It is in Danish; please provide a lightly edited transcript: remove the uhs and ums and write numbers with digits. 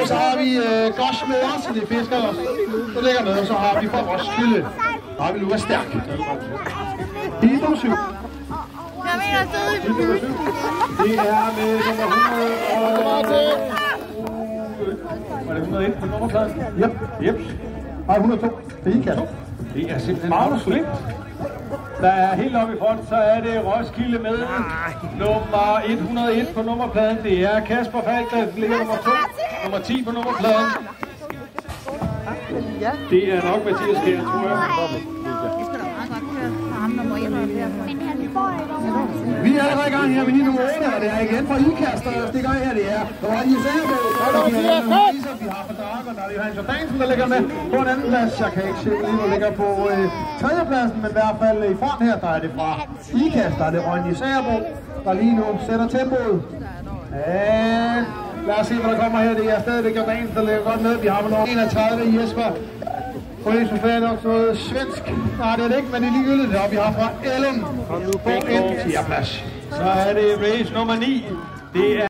Så har vi Gosh med os, det er fisker også. Så ligger med, og så har vi fra Roskilde. Så har vi Lukas Stærk. Heat nummer 7. Jeg mener stadig. Det er med nummer 100 og... Var det 101 på nummerpladen? Yep. Nej, 102. Det er IKAST. Det er simpelthen Magnus Flint. Der er helt oppe i front, så er det Roskilde med nummer 101 på nummerpladen. Det er Kasper Falk, der ligger nummer 2. Nummer 10 på nummerpladen. Det er nok Mathias Kjær, tror jeg. Vi er allerede i gang her med lige nummer 8, og det er igen fra IKAST, og det gør her, det er Ronny Særbøl. Vi har for Dragon, og det er Hans Jordansen, der ligger med på en anden plads. Jeg kan ikke se, hvor der ligger på tredjepladsen, men i hvert fald i front her, der er det fra IKAST, der er det Ronny Særbøl, der lige nu sætter tempoet. Lad os se, hvad der kommer her. Det er stadigvæk Jordansen, der ligger godt med. Vi har med nummer 31, Jesper. Police er nok noget svensk. Nej, det er det ikke, men det er ligegyldigt. Og vi har fra Ellen på en 10. plads. Så er det race nummer 9. Det er